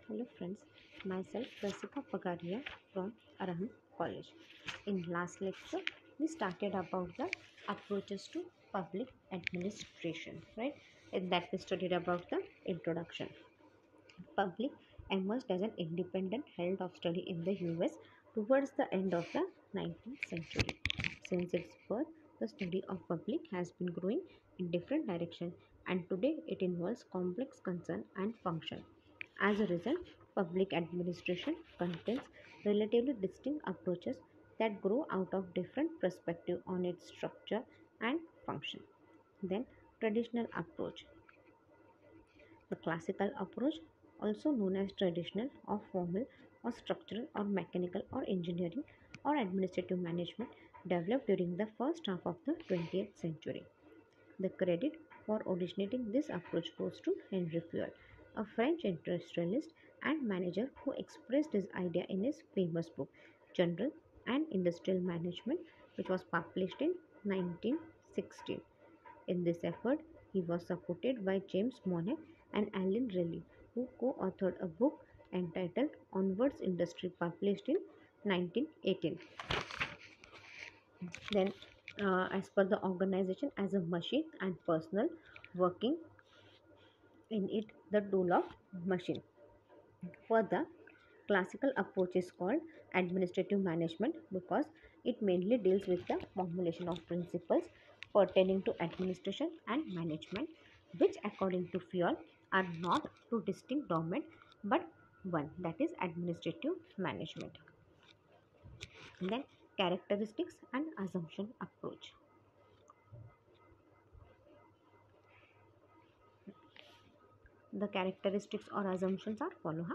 Hello friends, myself Rasika Pagaria from Arahant College. In last lecture, we started about the approaches to public administration, right? In that we studied about the introduction. Public emerged as an independent field of study in the US towards the end of the 19th century. Since its birth, the study of public has been growing in different directions and today it involves complex concern and function. As a result, public administration contains relatively distinct approaches that grow out of different perspectives on its structure and function. Then, traditional approach. The classical approach, also known as traditional or formal or structural or mechanical or engineering or administrative management, developed during the first half of the 20th century. The credit for originating this approach goes to Henry Fayol, a French industrialist and manager who expressed his idea in his famous book, General and Industrial Management, which was published in 1916. In this effort, he was supported by James Monnet and Alan Rayleigh, who co-authored a book entitled Onwards Industry, published in 1918. Then, as per the organization as a machine and personal working in it, the tool of machine. Further, classical approach is called administrative management because it mainly deals with the formulation of principles pertaining to administration and management, which according to Fayol are not two distinct domains but one, that is administrative management. And then characteristics and assumption approach. The characteristics or assumptions are follow.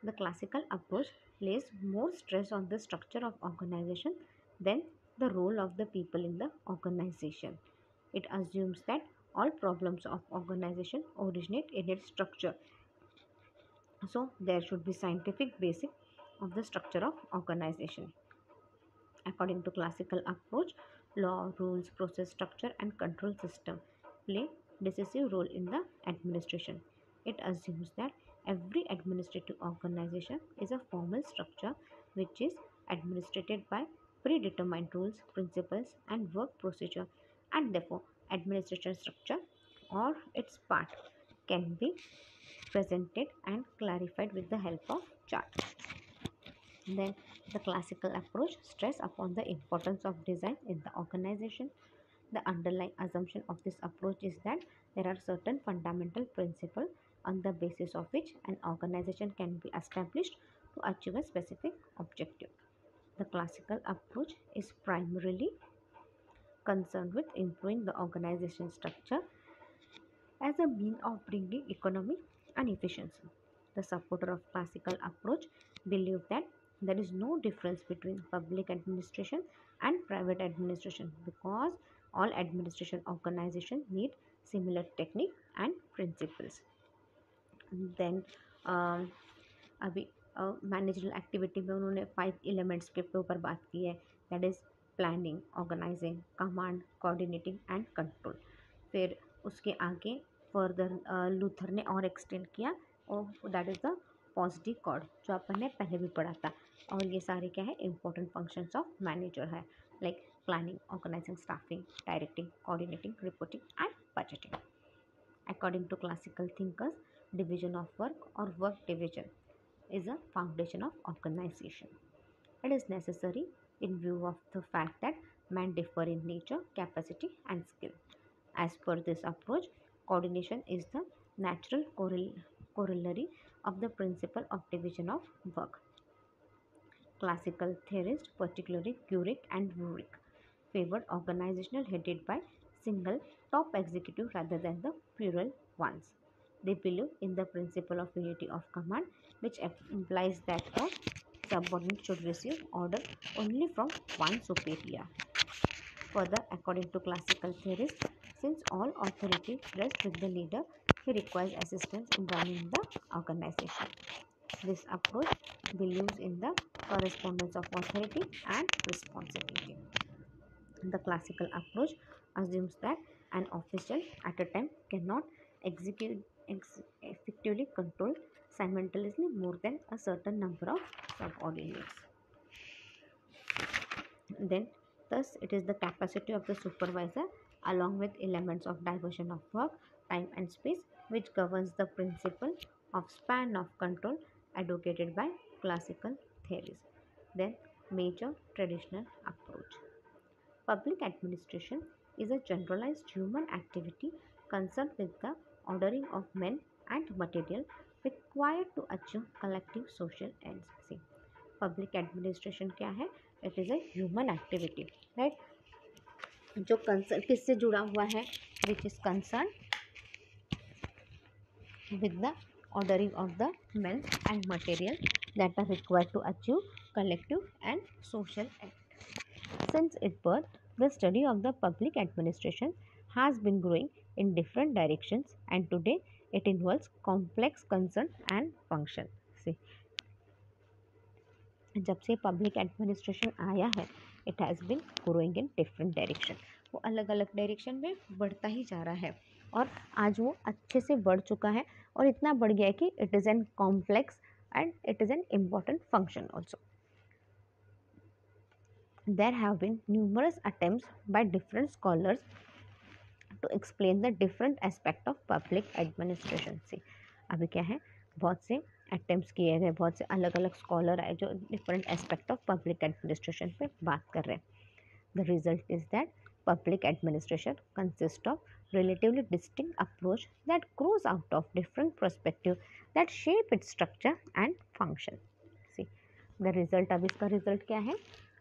The classical approach lays more stress on the structure of organization than the role of the people in the organization. It assumes that all problems of organization originate in its structure. So there should be scientific basic of the structure of organization. According to classical approach, law, rules, process, structure and control system play decisive role in the administration. It assumes that every administrative organization is a formal structure which is administrated by predetermined rules, principles and work procedure, and therefore administration structure or its part can be presented and clarified with the help of chart. Then the classical approach stress upon the importance of design in the organization. The underlying assumption of this approach is that there are certain fundamental principles on the basis of which an organization can be established to achieve a specific objective. The classical approach is primarily concerned with improving the organization structure as a means of bringing economy and efficiency. The supporter of classical approach believe that there is no difference between public administration and private administration because all administration organizations need similar technique and principles. Then अभी managerial activity में उन्होंने 5 elements के ऊपर बात की है, that is planning, organising, command, coordinating and control. फिर उसके आगे फर्दर लूथर ने और एक्सटेंड किया और that is the positive cord जो अपन ने पहले भी पढ़ा था. और ये सारे क्या है इंपॉर्टेंट फंक्शंस ऑफ मैनेजर है, like planning, organising, staffing, directing, coordinating, reporting and budgeting. According to classical thinkers, division of work or work division is a foundation of organization. It is necessary in view of the fact that men differ in nature, capacity, and skill. As per this approach, coordination is the natural corollary of the principle of division of work. Classical theorists, particularly Gurick and Woolrich, favored organizational headed by single top executive rather than the plural ones. They believe in the principle of unity of command, which implies that a subordinate should receive order only from one superior. Further, according to classical theorists, since all authority rests with the leader, he requires assistance in running the organization. This approach believes in the correspondence of authority and responsibility. The classical approach assumes that an official at a time cannot effectively control simultaneously more than a certain number of subordinates. Then, thus, it is the capacity of the supervisor along with elements of diversion of work, time and space which governs the principle of span of control advocated by classical theories. Then, major traditional approach. Public administration is a generalized human activity concerned with the ordering of men and material required to achieve collective social ends. See, public administration क्या है? It is a human activity, right? जो किससे जुड़ा हुआ है? Which is concerned with the ordering of the men and material that are required to achieve collective and social ends. Since its birth, the study of the public administration has been growing in different directions and today it involves complex concern and function. See, जब से public administration आया है it has been growing in different direction, वो अलग अलग direction में बढ़ता ही जा रहा है और आज वो अच्छे से बढ़ चुका है और इतना बढ़ गया है कि it is an complex and it is an important function also. There have been numerous attempts by different scholars to explain the different aspect of public administration. से अभी क्या है, बहुत से अटेम्प्ट किए गए, बहुत से अलग अलग स्कॉलर आए जो different aspect of public administration पे बात कर रहे हैं. The result is that public administration consists of relatively distinct approach that grows out of different perspectives that shape its structure and function. See, the result, अब इसका result क्या है?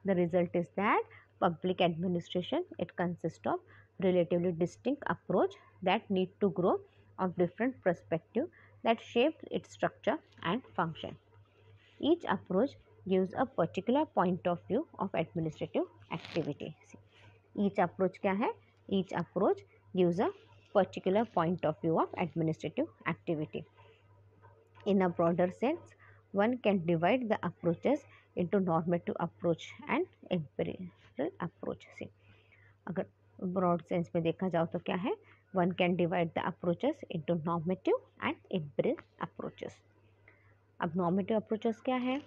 The result is that public administration, it consists of relatively distinct approach that need to grow of different perspective that shape its structure and function. Each approach gives a particular point of view of administrative activity. See, each approach क्या है? Each approach gives a particular point of view of administrative activity. In a broader sense, one can divide the approaches into normative approach and empirical approach. से अगर broad sense में देखा जाओ तो क्या है? One can divide the approaches into normative and empirical approaches. अब normative approaches क्या है?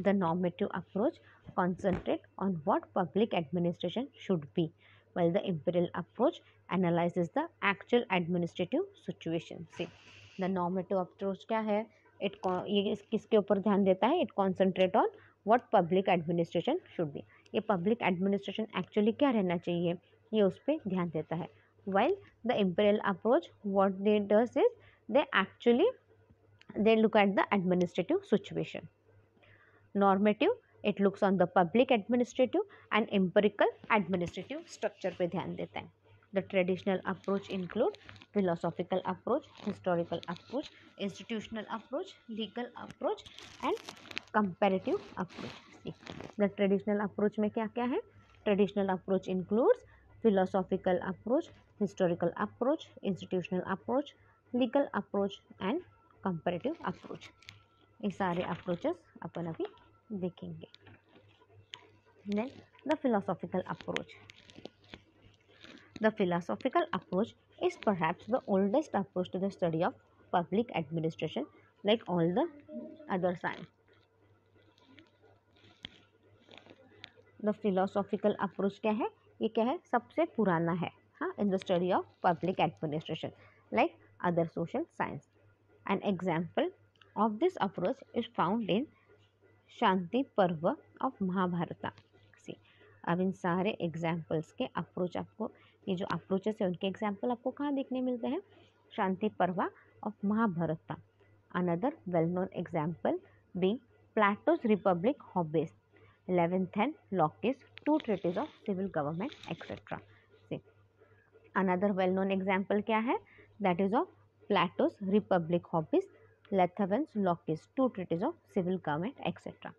The normative approach concentrate on what public administration should be, while the empirical approach analyzes the actual administrative situation. See, the normative approach क्या है? ये किसके ऊपर ध्यान देता है? It concentrate on what public administration should be. ये public administration actually क्या रहना चाहिए, ये उस पर ध्यान देता है. While the empirical approach, what they does is they look at the administrative situation. Normative, it looks on the public administrative and empirical administrative structure पे ध्यान देता है. The traditional approach include philosophical approach, historical approach, institutional approach, legal approach and comparative approach. See, the traditional approach में क्या क्या है? Traditional approach includes philosophical approach, historical approach, institutional approach, legal approach and comparative approach. ये सारे approaches अपन अभी देखेंगे. Then the philosophical approach. The philosophical approach is perhaps the oldest approach to the study of public administration, like all the other science. The philosophical approach क्या है? ये क्या है? सबसे पुराना है, हाँ, in the study of public administration, like other social science. An example of this approach is found in Shanti Parva of महाभारता. सी, अब इन सारे एग्जाम्पल्स के अप्रोच आपको, ये जो अप्रोचेस है उनके एग्जाम्पल आपको कहाँ देखने मिलते हैं? Shanti Parva of Mahabharata. Another well known example being Plato's Republic Hobbes, 11th and Locke's two treatises of civil government etc. See, another well known example क्या है? That is of Plato's Republic Hobbes, Lathaven's Locke's two treatises of civil government etc.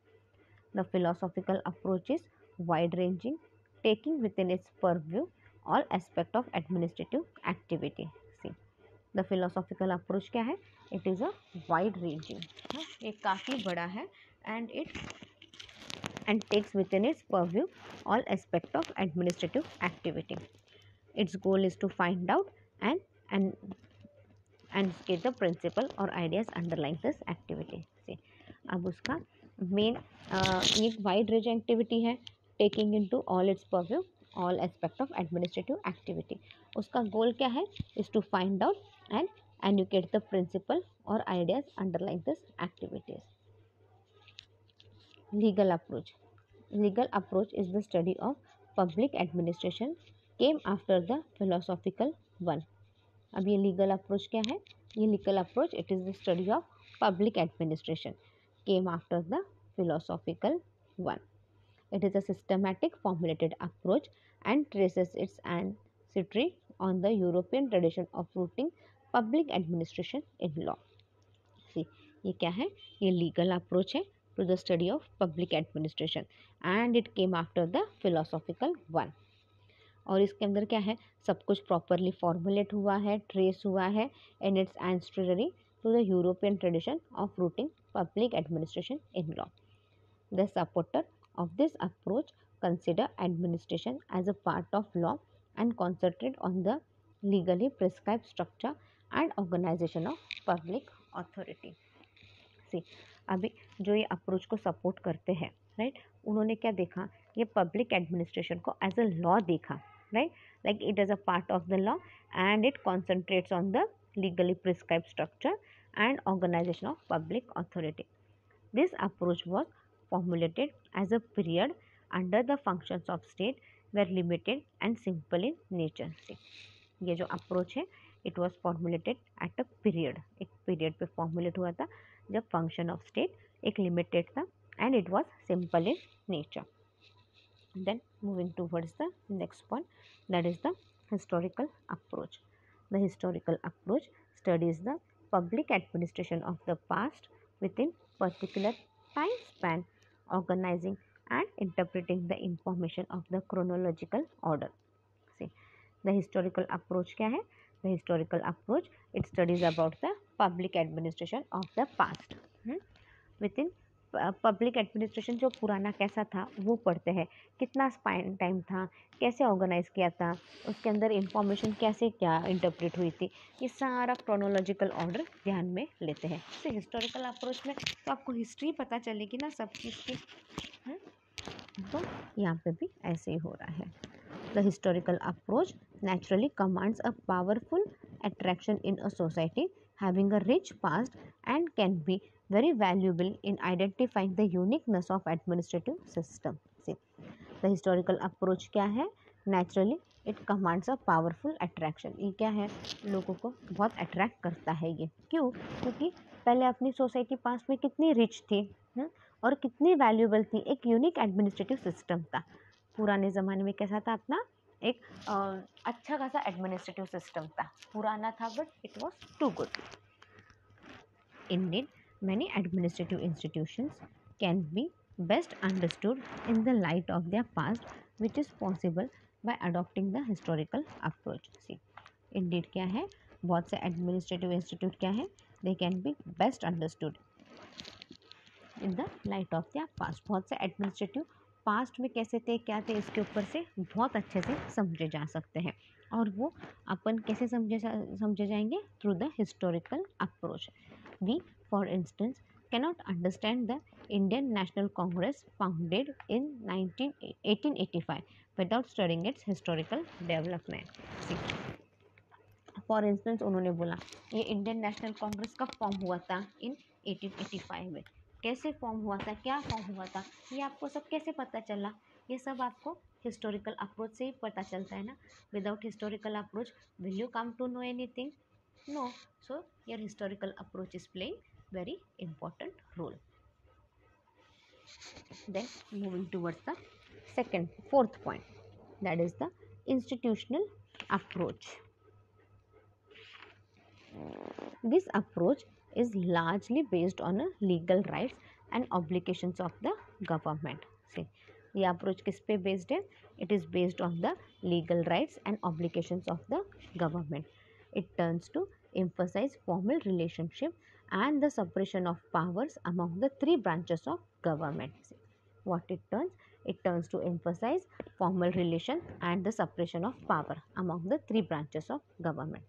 The philosophical approach is wide-ranging, taking within its purview all aspects of administrative activity. See, the philosophical approach क्या है? It is a wide-ranging, ये काफ़ी बड़ा है and takes within its purview all aspects of administrative activity. Its goal is to find out and and state the principle or ideas underlying this activity. See, अब उसका main एक wide range activity है, taking into all its purview all aspect of administrative activity. उसका goal क्या है? Is to find out and enunciate the principal और ideas underlying this activities. Legal approach. Legal approach is the study of public administration came after the philosophical one. अब ये legal approach क्या है? ये legal approach it is the study of public administration came after the philosophical one. It is a systematic formulated approach and traces its ancestry on the European tradition of rooting public administration in law. See, ये क्या है? ये legal approach है to the study of public administration and it came after the philosophical one. और इसके अंदर क्या है? सब कुछ प्रॉपरली फॉर्मुलेट हुआ है, ट्रेस हुआ है and its ancestry to the European tradition of rooting public administration in law. The supporter of this approach consider administration as a part of law and concentrate on the legally prescribed structure and organization of public authority. See, अभी जो ये approach को support करते हैं, right, उन्होंने क्या देखा? ये पब्लिक एडमिनिस्ट्रेशन को एज अ लॉ देखा, right, like it is a part of the law and it concentrates on the legally prescribe structure and organisation of public authority. This approach was formulated as a period under the functions of state were limited and simple in nature. ये जो approach है it was formulated at a period, एक period पे formulate हुआ था जब function of state एक limited था and it was simple in nature. Then moving towards the next point, that is the historical approach. The historical approach studies the public administration of the past within particular time span, organising and interpreting the information of the chronological order. The historical approach क्या है? The historical approach it studies about the public administration of the past. Within public administration जो पुराना कैसा था वो पढ़ते हैं, कितना स्पाइन टाइम था, कैसे ऑर्गेनाइज किया था, उसके अंदर इंफॉर्मेशन कैसे क्या इंटरप्रेट हुई थी, ये सारा क्रोनोलॉजिकल ऑर्डर ध्यान में लेते हैं. तो हिस्टोरिकल अप्रोच में तो आपको हिस्ट्री पता चलेगी ना सब चीज़ की. तो यहाँ पे भी ऐसे ही हो रहा है. The historical approach naturally commands a powerful attraction in a society having a rich past and can be very valuable in identifying the uniqueness of administrative system. See, the historical approach क्या है? Naturally it commands a powerful attraction. ये क्या है? लोगों को बहुत attract करता है ये. क्यों? क्योंकि पहले अपनी सोसाइटी पास्ट में कितनी रिच थी और कितनी वैल्यूएबल थी. एक यूनिक एडमिनिस्ट्रेटिव सिस्टम था. पुराने ज़माने में कैसा था? अपना एक अच्छा खासा एडमिनिस्ट्रेटिव सिस्टम था. पुराना था but it was too good. Indian many administrative institutions can be best understood in the light of their past which is possible by adopting the historical approach. See, Indian क्या है? बहुत से administrative institute क्या है? They can be best understood in the light of their past. बहुत से administrative past में कैसे थे, क्या थे, इसके ऊपर से बहुत अच्छे से समझे जा सकते हैं. और वो अपन कैसे समझे जाएंगे? Through the historical approach. We for instance cannot understand the Indian National Congress founded in 1885 without studying its historical development. For instance उन्होंने बोला ये इंडियन नेशनल कांग्रेस कब फॉर्म हुआ था? इन 1885 में. कैसे फॉर्म हुआ था, क्या फॉर्म हुआ था, ये आपको सब कैसे पता चला? ये सब आपको हिस्टोरिकल अप्रोच से ही पता चलता है ना. Without historical approach will you come to know anything? No. So your historical approach is playing very important role. Then moving towards the fourth point, that is the institutional approach. This approach is largely based on legal rights and obligations of the government. See, ये approach किस पे based है? It is based on the legal rights and obligations of the government. It turns to emphasize formal relationship and the separation of powers among the three branches of government. See, what it turns? It turns to emphasize formal relation and the separation of power among the three branches of government.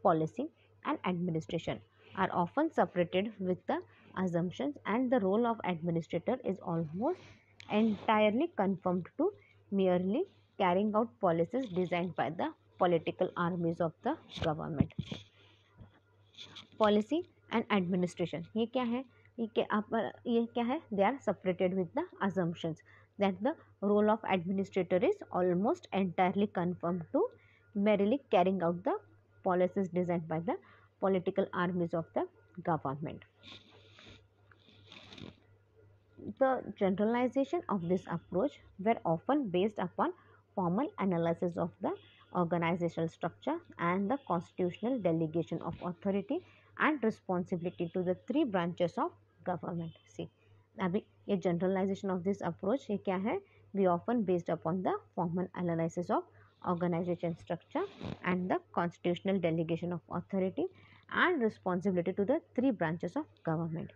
Policy and administration are often separated with the assumptions, and the role of administrator is almost entirely conformed to merely carrying out policies designed by the political armies of the government. Policy and administration ये क्या है, ये क्या है, they are separated with the assumptions that the role of administrator is almost entirely conformed to merely carrying out the policies designed by the political armies of the government. The generalization of this approach were often based upon formal analysis of the organizational structure and the constitutional delegation of authority and responsibility to the three branches of government. See, अभी ये generalization of this approach ये क्या है, we often based upon the formal analysis of organization structure and the constitutional delegation of authority and responsibility to the three branches of government.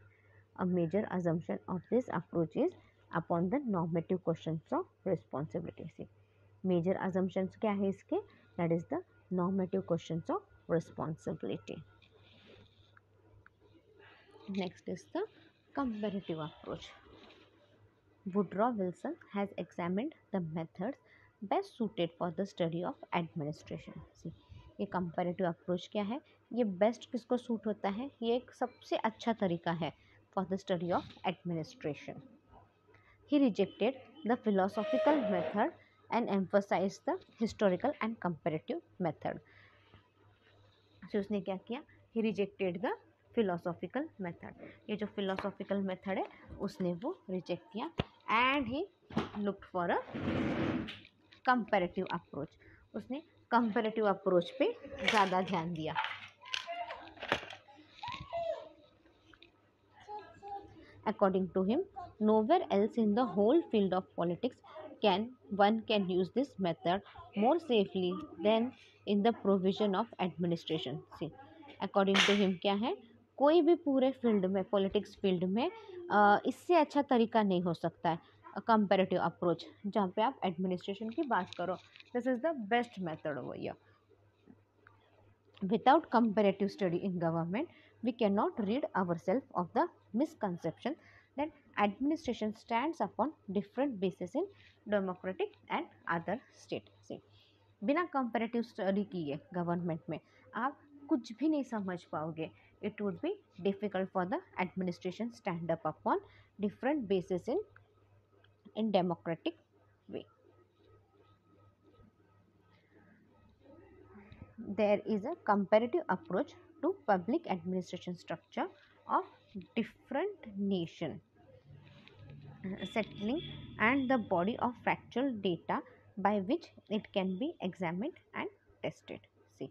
A major assumption of this approach is upon the normative questions of responsibility. See, major assumptions क्या है इसके, that is the normative questions of responsibility. Next is the comparative approach. Woodrow Wilson has examined the methods best suited for the study of administration. See, ये comparative approach क्या है, ये best किसको suit होता है, ये एक सबसे अच्छा तरीका है for the study of administration. He rejected the philosophical method and emphasized the historical and comparative method. So उसने क्या किया, he rejected the philosophical method. ये जो philosophical method है उसने वो reject किया and he looked for a comparative approach. उसने comparative approach पे ज़्यादा ध्यान दिया. According to him, nowhere else in the whole field of politics can one use this method more safely than in the provision of administration. See, according to him क्या है, कोई भी पूरे फील्ड में, पॉलिटिक्स फील्ड में इससे अच्छा तरीका नहीं हो सकता है कंपैरेटिव अप्रोच, जहाँ पे आप एडमिनिस्ट्रेशन की बात करो. This is the best method over here. Without comparative study in government, we cannot rid ourselves of the misconception that administration stands upon different bases in democratic and other state. See, बिना comparative study किए government में आप कुछ भी नहीं समझ पाओगे. It would be difficult for the administration stand up upon different bases in democratic way. There is a comparative approach to public administration structure of different nation, settling and the body of factual data by which it can be examined and tested. See,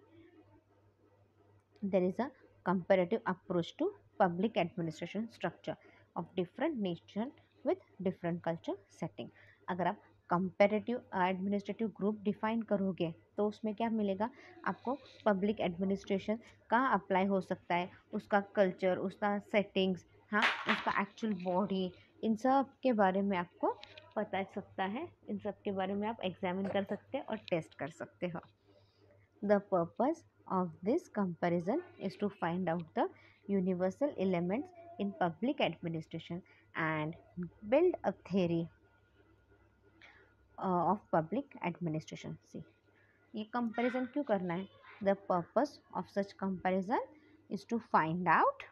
there is a comparative approach to public administration structure of different nation with different culture setting. अगर आप comparative administrative group define करोगे तो उसमें क्या मिलेगा आपको, public administration कहाँ apply हो सकता है, उसका कल्चर, उसका सेटिंग्स, हाँ, उसका एक्चुअल बॉडी, इन सब के बारे में आपको पता सकता है. इन सब के बारे में आप एग्जामिन कर सकते हैं और टेस्ट कर सकते हो. The purpose of this comparison is to find out the universal elements in public administration and build a theory of public administration. See, ये comparison क्यों करना है? The purpose of such comparison is to find out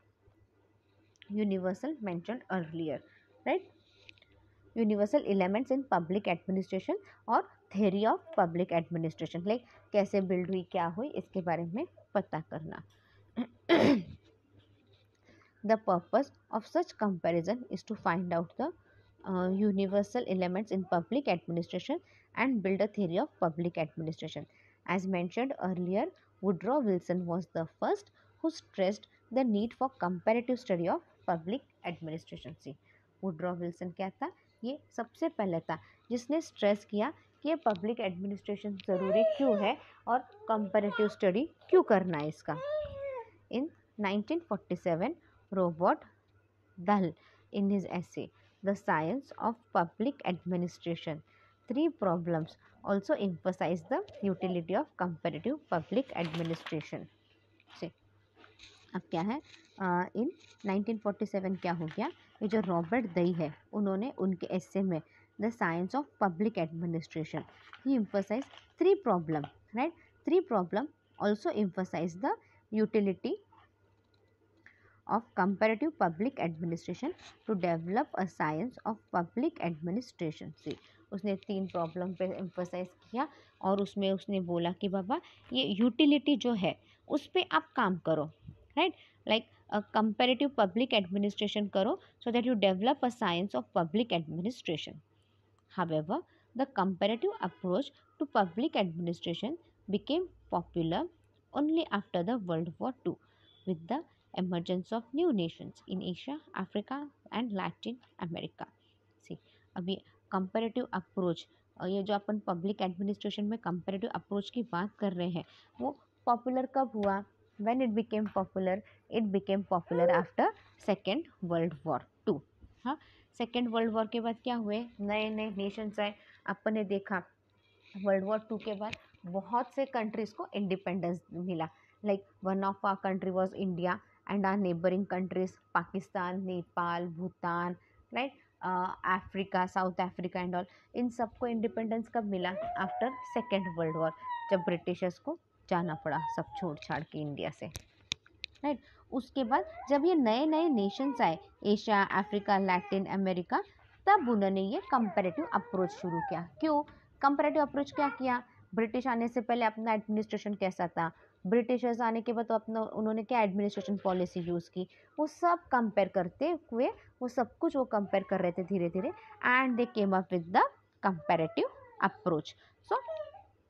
universal mentioned earlier, right? Universal elements in public administration और theory of public administration, like कैसे build हुई, क्या हुई, इसके बारे में पता करना. The purpose of such comparison is to find out the universal elements in public administration and build a theory of public administration. As mentioned earlier, Woodrow Wilson was the first who stressed the need for comparative study of public administration. See, Woodrow Wilson क्या था, ये सबसे पहले था जिसने stress किया कि ये पब्लिक एडमिनिस्ट्रेशन ज़रूरी क्यों है और कंपैरेटिव स्टडी क्यों करना है इसका. In 1947, Robert Dahl, in his essay The Science of Public Administration, Three Problems, also emphasized the utility of comparative public administration. See, अब क्या है, इन 1947 क्या हो गया, ये जो रॉबर्ट दई है उन्होंने उनके एस्से में the science of public administration he emphasized three problem, right? Three problem also emphasize the utility of comparative public administration to develop a science of public administration. See, उसने 3 प्रॉब्लम पे एम्फोसाइज किया और उसमें उसने बोला कि बाबा ये यूटिलिटी जो है उस पर आप काम करो, right? Like comparative public administration करो so that you develop a science of public administration. However, the comparative approach to public administration became popular only after the World War II with the emergence of new nations in Asia, Africa and Latin America. See, अभी comparative approach, ये जो अपन public administration में comparative approach की बात कर रहे हैं वो पॉपुलर कब हुआ? When it became popular after second world war two. हाँ, सेकेंड वर्ल्ड वॉर के बाद क्या हुए, नए नए नेशंस आए. अपन ने देखा वर्ल्ड वॉर टू के बाद बहुत से कंट्रीज़ को इंडिपेंडेंस मिला. Like one of our country was India and our neighbouring countries Pakistan, Nepal, Bhutan, right, Africa, South Africa and all. इन सबको इंडिपेंडेंस कब मिला? आफ्टर सेकेंड वर्ल्ड वॉर, जब ब्रिटिशर्स को जाना पड़ा सब छोड़ छाड़ के इंडिया से, राइट. उसके बाद जब ये नए नए नेशंस आए, एशिया, अफ्रीका, लैटिन अमेरिका, तब उन्होंने ये कंपैरेटिव अप्रोच शुरू किया. क्यों कंपैरेटिव अप्रोच क्या किया? ब्रिटिश आने से पहले अपना एडमिनिस्ट्रेशन कैसा था, ब्रिटिशर्स आने के बाद तो अपना उन्होंने क्या एडमिनिस्ट्रेशन पॉलिसी यूज़ की, वो सब कंपेयर करते हुए वो सब कुछ वो कंपेयर कर रहे थे धीरे धीरे, and they came up with the comparative approach. So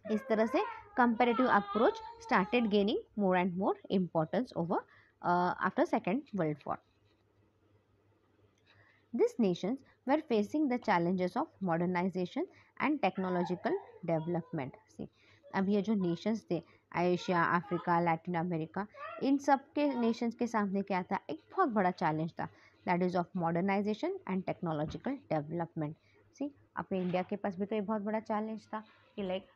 इस तरह से comparative approach started gaining more and more importance over after Second World War. These nations were facing the challenges of modernization and technological development. See, अब ये जो nations थे Asia, Africa, Latin America, इन सब के Nations के सामने क्या था? एक बहुत बड़ा चैलेंज था, that is of modernisation and technological development. See, अपने इंडिया के पास भी तो एक बहुत बड़ा चैलेंज था कि लाइक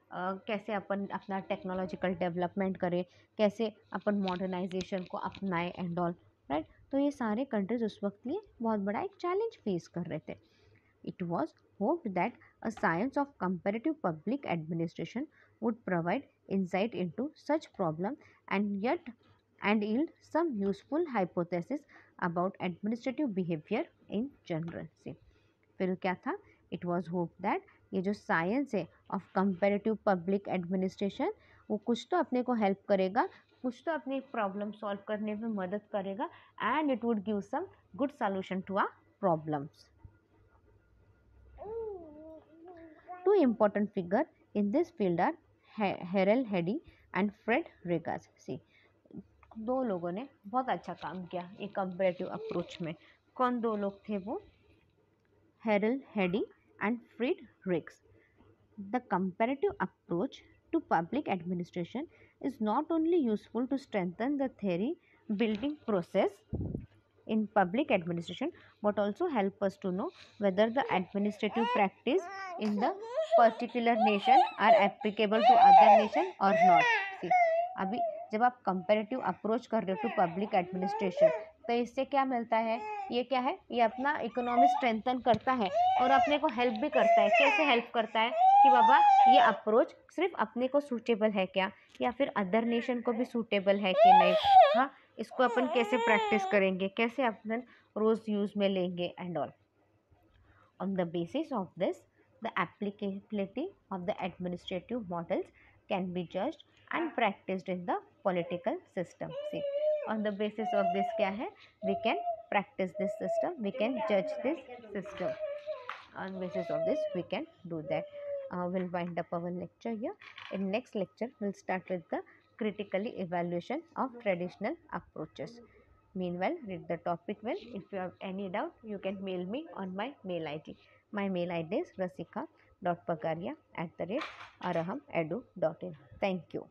कैसे अपन अपना टेक्नोलॉजिकल डेवलपमेंट करें, कैसे अपन मॉडर्नाइजेशन को अपनाएं एंड ऑल, राइट. तो ये सारे कंट्रीज उस वक्त लिए बहुत बड़ा एक चैलेंज फेस कर रहे थे. It was hoped that a science of comparative public administration would provide insight into such problem and yield some useful hypothesis about administrative behavior in general. See, फिर क्या था? It was hoped that ये जो science है of comparative public administration वो कुछ तो अपने को हेल्प करेगा, कुछ तो अपनी प्रॉब्लम सॉल्व करने में मदद करेगा, and it would give some good solution to our problems. Two important figures in this field are Harold Hardy and Fred Rogers. See, दो लोगों ने बहुत अच्छा काम किया ये कंपैरेटिव अप्रोच में. कौन दो लोग थे वो? Harold Hardy and Fred Rogers. The comparative approach to public administration is not only useful to strengthen the theory building process in public administration but also help us to know whether the administrative practice in the particular nation are applicable to other nation or not. See, अभी जब आप comparative approach कर रहे हो to public administration तो इससे क्या मिलता है? ये क्या है? ये अपना इकोनॉमी स्ट्रेंथन करता है और अपने को हेल्प भी करता है. कैसे हेल्प करता है कि बाबा ये अप्रोच सिर्फ अपने को सूटेबल है क्या या फिर अदर नेशन को भी सूटेबल है कि नहीं. हाँ, इसको अपन कैसे प्रैक्टिस करेंगे, कैसे अपन रोज़ यूज़ में लेंगे and all. On the basis of this the applicability of the administrative models can be judged and practised in the political system. See, on the basis of this क्या है? We can practice this system, we can judge this system. On basis of this we can do that. We'll wind up our lecture here. In next lecture we'll start with the critically evaluation of traditional approaches. Meanwhile, read the topic well. If you have any doubt you can mail me on my mail id. My mail id is rasika.pagaria@arahamedu.in. Thank you.